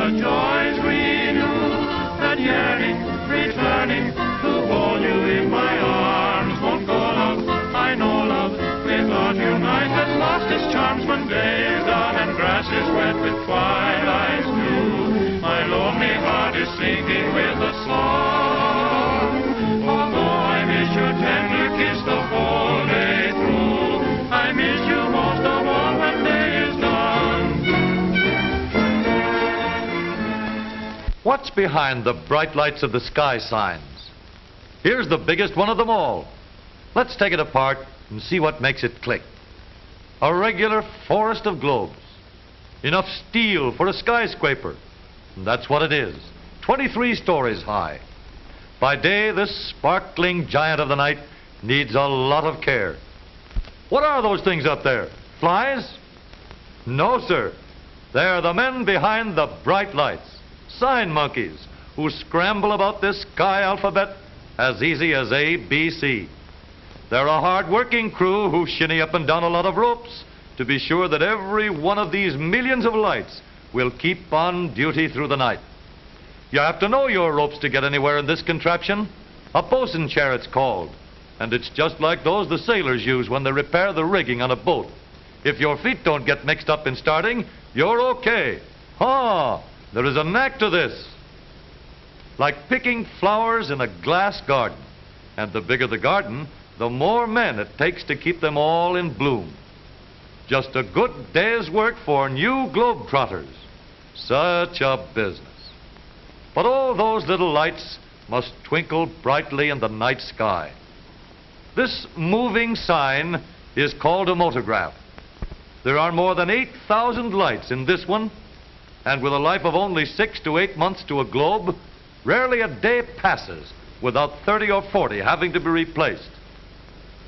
the joys we knew, that yearning, returning to hold you in my arms. Won't go, love, I know, love, without you night has lost its charms when day is done and grass is wet with twilight's dew. My lonely heart is sinking with a song, although I miss your tender kiss the whole day through. I miss you most of all when day is done. What's behind the bright lights of the sky signs? Here's the biggest one of them all. Let's take it apart and see what makes it click. A regular forest of globes. Enough steel for a skyscraper. And that's what it is. 23 stories high. By day, this sparkling giant of the night needs a lot of care. What are those things up there? Flies? No, sir. They're the men behind the bright lights. Sign monkeys who scramble about this sky alphabet as easy as A, B, C. They're a hard-working crew who shinny up and down a lot of ropes to be sure that every one of these millions of lights will keep on duty through the night. You have to know your ropes to get anywhere in this contraption. A bosun chair it's called. And it's just like those the sailors use when they repair the rigging on a boat. If your feet don't get mixed up in starting, you're okay. There is a knack to this. Like picking flowers in a glass garden. And the bigger the garden, the more men it takes to keep them all in bloom. Just a good day's work for new globetrotters. Such a business. But all those little lights must twinkle brightly in the night sky. This moving sign is called a motograph. There are more than 8,000 lights in this one, and with a life of only 6 to 8 months to a globe, rarely a day passes without 30 or 40 having to be replaced.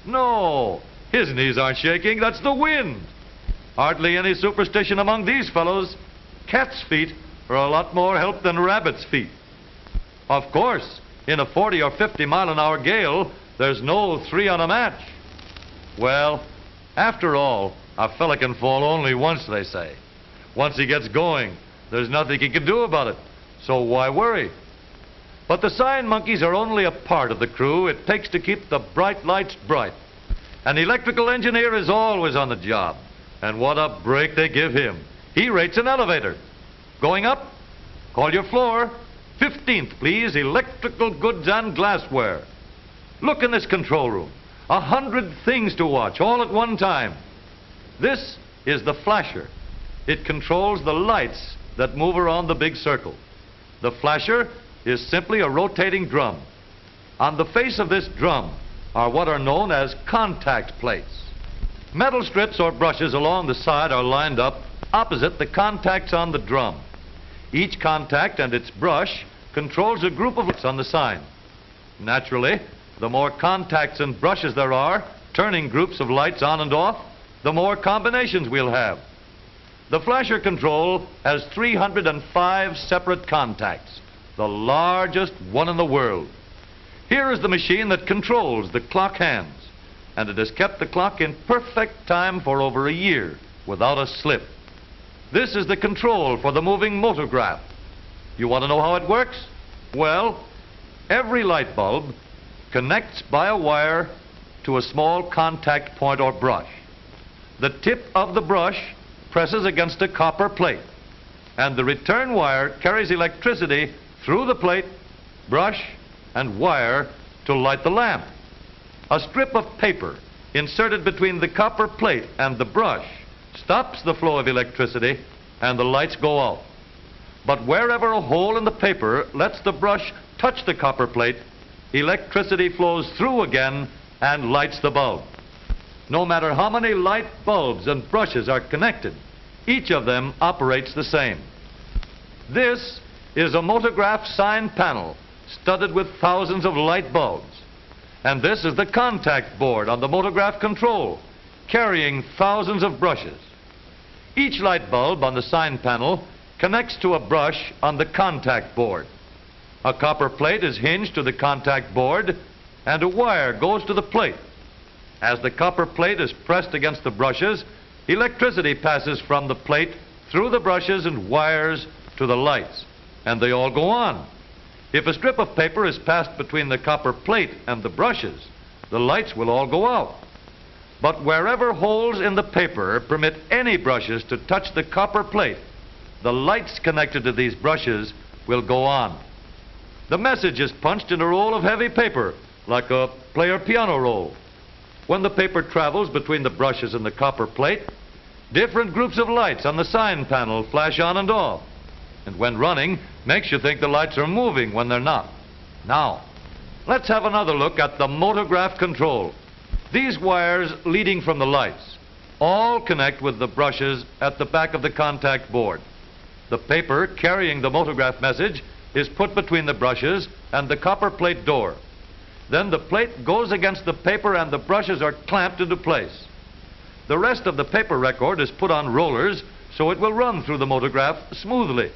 No, his knees aren't shaking, that's the wind. Hardly any superstition among these fellows. Cat's feet are a lot more help than rabbit's feet. Of course, in a 40 or 50 mile an hour gale, there's no 3 on a match. Well, after all, a fella can fall only once, they say. Once he gets going, there's nothing he can do about it, so why worry? But the sign monkeys are only a part of the crew it takes to keep the bright lights bright. An electrical engineer is always on the job, and what a break they give him. He rates an elevator. Going up? Call your floor. 15th, please, electrical goods and glassware. Look in this control room. 100 things to watch all at one time. This is the flasher. It controls the lights that move around the big circle. The flasher is simply a rotating drum. On the face of this drum are what are known as contact plates. Metal strips or brushes along the side are lined up opposite the contacts on the drum. Each contact and its brush controls a group of lights on the sign. Naturally, the more contacts and brushes there are, turning groups of lights on and off, the more combinations we'll have. The flasher control has 305 separate contacts, the largest one in the world. Here is the machine that controls the clock hands, and it has kept the clock in perfect time for over a year without a slip. This is the control for the moving motograph. You want to know how it works? Well, every light bulb connects by a wire to a small contact point or brush. The tip of the brush presses against a copper plate, and the return wire carries electricity through the plate, brush, and wire to light the lamp. A strip of paper inserted between the copper plate and the brush stops the flow of electricity, and the lights go out. But wherever a hole in the paper lets the brush touch the copper plate, electricity flows through again and lights the bulb. No matter how many light bulbs and brushes are connected, each of them operates the same. This is a motograph sign panel studded with thousands of light bulbs. And this is the contact board on the motograph control, carrying thousands of brushes. Each light bulb on the sign panel connects to a brush on the contact board. A copper plate is hinged to the contact board, and a wire goes to the plate. As the copper plate is pressed against the brushes, electricity passes from the plate through the brushes and wires to the lights, and they all go on. If a strip of paper is passed between the copper plate and the brushes, the lights will all go out. But wherever holes in the paper permit any brushes to touch the copper plate, the lights connected to these brushes will go on. The message is punched in a roll of heavy paper, like a player piano roll. When the paper travels between the brushes and the copper plate, different groups of lights on the sign panel flash on and off. And when running, makes you think the lights are moving when they're not. Now, let's have another look at the motograph control. These wires leading from the lights all connect with the brushes at the back of the contact board. The paper carrying the motograph message is put between the brushes and the copper plate door. Then the plate goes against the paper and the brushes are clamped into place. The rest of the paper record is put on rollers so it will run through the motograph smoothly.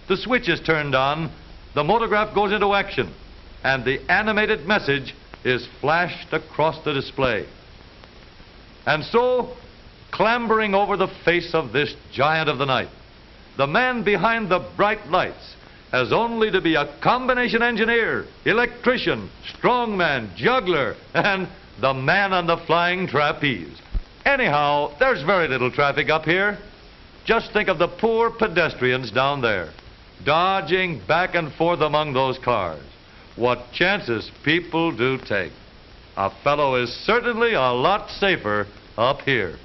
The switch is turned on, the motograph goes into action, and the animated message is flashed across the display. And so, clambering over the face of this giant of the night, the man behind the bright lights has only to be a combination engineer, electrician, strongman, juggler, and the man on the flying trapeze. Anyhow, there's very little traffic up here. Just think of the poor pedestrians down there, dodging back and forth among those cars. What chances people do take. A fellow is certainly a lot safer up here.